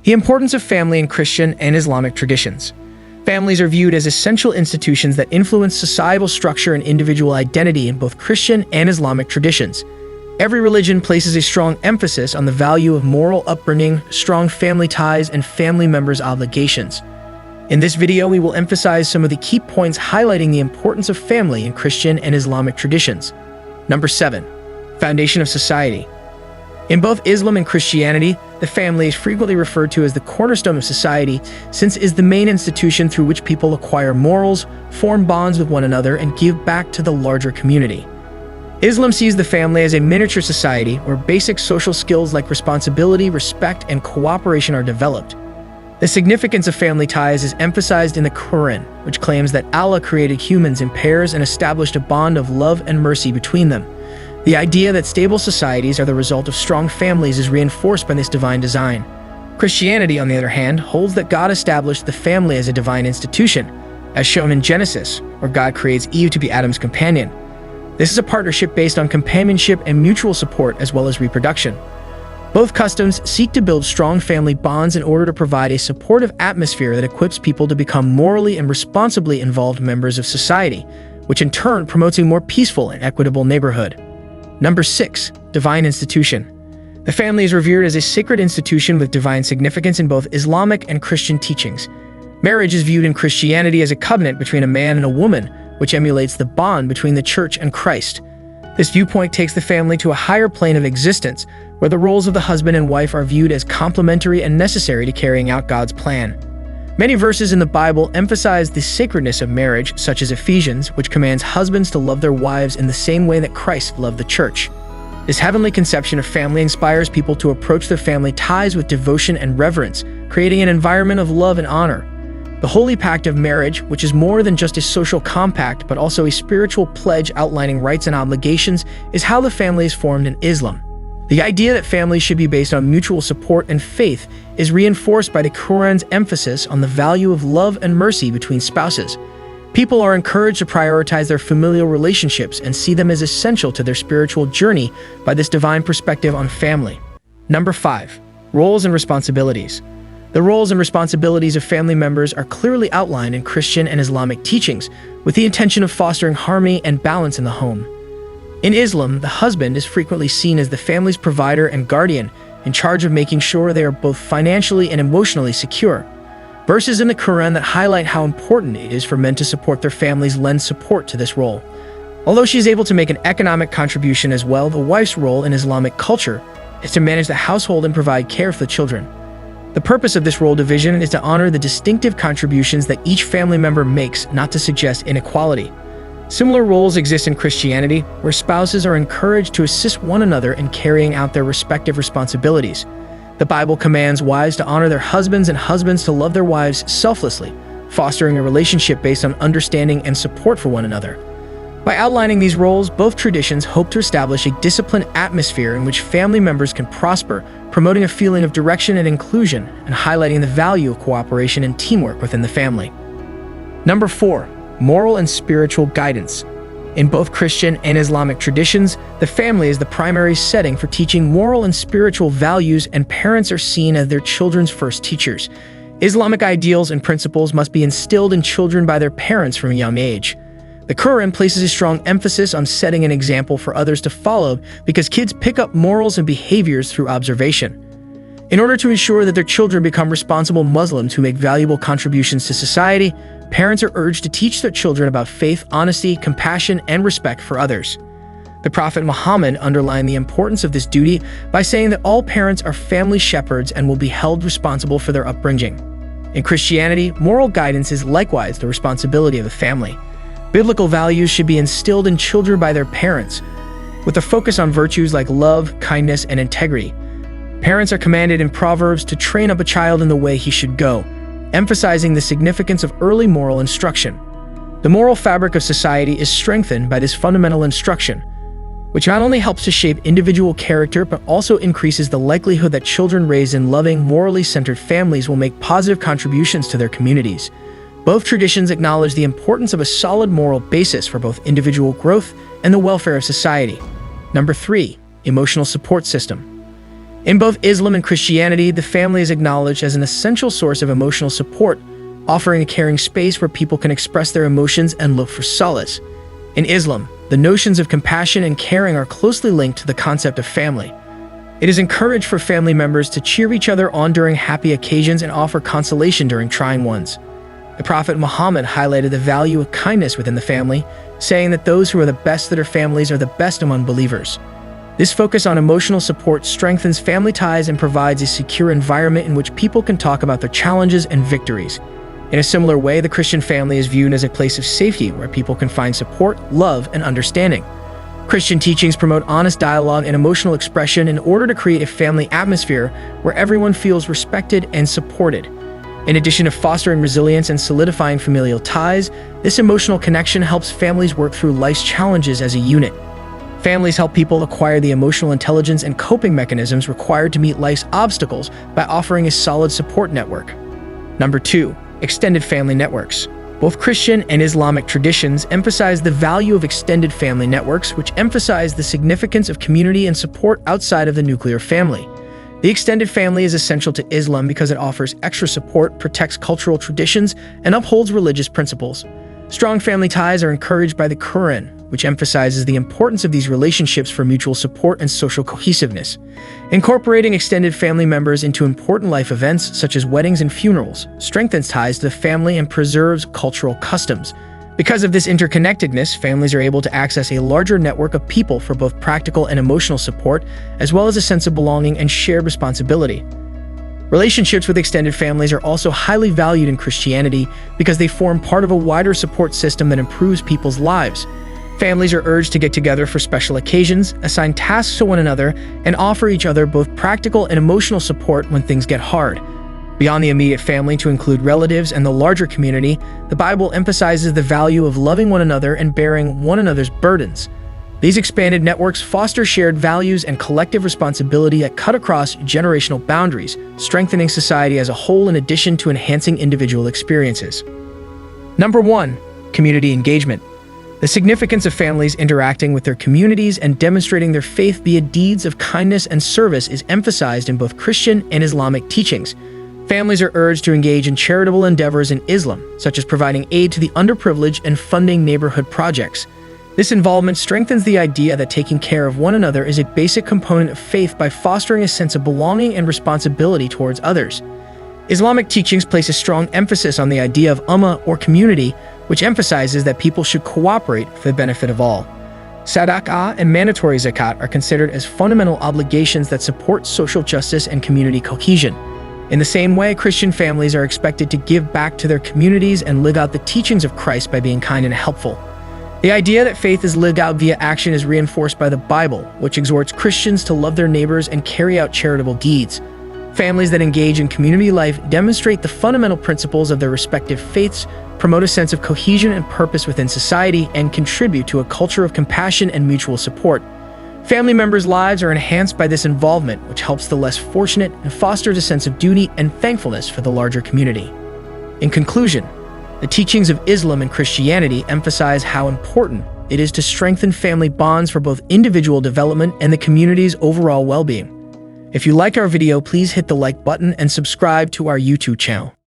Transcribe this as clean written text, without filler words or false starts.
The importance of family in Christian and Islamic traditions. Families are viewed as essential institutions that influence societal structure and individual identity in both Christian and Islamic traditions. Every religion places a strong emphasis on the value of moral upbringing, strong family ties, and family members' obligations. In this video, we will emphasize some of the key points highlighting the importance of family in Christian and Islamic traditions. Number 7. Foundation of society. In both Islam and Christianity, the family is frequently referred to as the cornerstone of society, since it is the main institution through which people acquire morals, form bonds with one another, and give back to the larger community. Islam sees the family as a miniature society where basic social skills like responsibility, respect, and cooperation are developed. The significance of family ties is emphasized in the Quran, which claims that Allah created humans in pairs and established a bond of love and mercy between them. The idea that stable societies are the result of strong families is reinforced by this divine design. Christianity, on the other hand, holds that God established the family as a divine institution, as shown in Genesis, where God creates Eve to be Adam's companion. This is a partnership based on companionship and mutual support as well as reproduction. Both customs seek to build strong family bonds in order to provide a supportive atmosphere that equips people to become morally and responsibly involved members of society, which in turn promotes a more peaceful and equitable neighborhood. Number 6. Divine institution. The family is revered as a sacred institution with divine significance in both Islamic and Christian teachings. Marriage is viewed in Christianity as a covenant between a man and a woman, which emulates the bond between the Church and Christ. This viewpoint takes the family to a higher plane of existence, where the roles of the husband and wife are viewed as complementary and necessary to carrying out God's plan. Many verses in the Bible emphasize the sacredness of marriage, such as Ephesians, which commands husbands to love their wives in the same way that Christ loved the church. This heavenly conception of family inspires people to approach their family ties with devotion and reverence, creating an environment of love and honor. The holy pact of marriage, which is more than just a social compact but also a spiritual pledge outlining rights and obligations, is how the family is formed in Islam. The idea that families should be based on mutual support and faith is reinforced by the Quran's emphasis on the value of love and mercy between spouses. People are encouraged to prioritize their familial relationships and see them as essential to their spiritual journey by this divine perspective on family. Number 5. Roles and responsibilities. The roles and responsibilities of family members are clearly outlined in Christian and Islamic teachings, with the intention of fostering harmony and balance in the home. In Islam, the husband is frequently seen as the family's provider and guardian, in charge of making sure they are both financially and emotionally secure. Verses in the Quran that highlight how important it is for men to support their families lend support to this role. Although she is able to make an economic contribution as well, the wife's role in Islamic culture is to manage the household and provide care for the children. The purpose of this role division is to honor the distinctive contributions that each family member makes, not to suggest inequality. Similar roles exist in Christianity, where spouses are encouraged to assist one another in carrying out their respective responsibilities. The Bible commands wives to honor their husbands and husbands to love their wives selflessly, fostering a relationship based on understanding and support for one another. By outlining these roles, both traditions hope to establish a disciplined atmosphere in which family members can prosper, promoting a feeling of direction and inclusion, and highlighting the value of cooperation and teamwork within the family. Number 4. Moral and spiritual guidance. In both Christian and Islamic traditions, the family is the primary setting for teaching moral and spiritual values, and parents are seen as their children's first teachers. Islamic ideals and principles must be instilled in children by their parents from a young age. The Quran places a strong emphasis on setting an example for others to follow because kids pick up morals and behaviors through observation. In order to ensure that their children become responsible Muslims who make valuable contributions to society, parents are urged to teach their children about faith, honesty, compassion, and respect for others. The Prophet Muhammad underlined the importance of this duty by saying that all parents are family shepherds and will be held responsible for their upbringing. In Christianity, moral guidance is likewise the responsibility of the family. Biblical values should be instilled in children by their parents, with a focus on virtues like love, kindness, and integrity. Parents are commanded in Proverbs to train up a child in the way he should go, emphasizing the significance of early moral instruction. The moral fabric of society is strengthened by this fundamental instruction, which not only helps to shape individual character but also increases the likelihood that children raised in loving, morally centered families will make positive contributions to their communities. Both traditions acknowledge the importance of a solid moral basis for both individual growth and the welfare of society. Number 3. Emotional support system. In both Islam and Christianity, the family is acknowledged as an essential source of emotional support, offering a caring space where people can express their emotions and look for solace. In Islam, the notions of compassion and caring are closely linked to the concept of family. It is encouraged for family members to cheer each other on during happy occasions and offer consolation during trying ones. The Prophet Muhammad highlighted the value of kindness within the family, saying that those who are the best of their families are the best among believers. This focus on emotional support strengthens family ties and provides a secure environment in which people can talk about their challenges and victories. In a similar way, the Christian family is viewed as a place of safety where people can find support, love, and understanding. Christian teachings promote honest dialogue and emotional expression in order to create a family atmosphere where everyone feels respected and supported. In addition to fostering resilience and solidifying familial ties, this emotional connection helps families work through life's challenges as a unit. Families help people acquire the emotional intelligence and coping mechanisms required to meet life's obstacles by offering a solid support network. Number 2. Extended family networks. Both Christian and Islamic traditions emphasize the value of extended family networks, which emphasize the significance of community and support outside of the nuclear family. The extended family is essential to Islam because it offers extra support, protects cultural traditions, and upholds religious principles. Strong family ties are encouraged by the Quran, which emphasizes the importance of these relationships for mutual support and social cohesiveness. Incorporating extended family members into important life events, such as weddings and funerals, strengthens ties to the family and preserves cultural customs. Because of this interconnectedness, families are able to access a larger network of people for both practical and emotional support, as well as a sense of belonging and shared responsibility. Relationships with extended families are also highly valued in Christianity because they form part of a wider support system that improves people's lives. Families are urged to get together for special occasions, assign tasks to one another, and offer each other both practical and emotional support when things get hard. Beyond the immediate family to include relatives and the larger community, the Bible emphasizes the value of loving one another and bearing one another's burdens. These expanded networks foster shared values and collective responsibility that cut across generational boundaries, strengthening society as a whole in addition to enhancing individual experiences. Number 1. Community engagement. The significance of families interacting with their communities and demonstrating their faith via deeds of kindness and service is emphasized in both Christian and Islamic teachings. Families are urged to engage in charitable endeavors in Islam, such as providing aid to the underprivileged and funding neighborhood projects. This involvement strengthens the idea that taking care of one another is a basic component of faith by fostering a sense of belonging and responsibility towards others. Islamic teachings place a strong emphasis on the idea of ummah or community, which emphasizes that people should cooperate for the benefit of all. Sadaqah and mandatory zakat are considered as fundamental obligations that support social justice and community cohesion. In the same way, Christian families are expected to give back to their communities and live out the teachings of Christ by being kind and helpful. The idea that faith is lived out via action is reinforced by the Bible, which exhorts Christians to love their neighbors and carry out charitable deeds. Families that engage in community life demonstrate the fundamental principles of their respective faiths, promote a sense of cohesion and purpose within society, and contribute to a culture of compassion and mutual support. Family members' lives are enhanced by this involvement, which helps the less fortunate and fosters a sense of duty and thankfulness for the larger community. In conclusion, the teachings of Islam and Christianity emphasize how important it is to strengthen family bonds for both individual development and the community's overall well-being. If you like our video, please hit the like button and subscribe to our YouTube channel.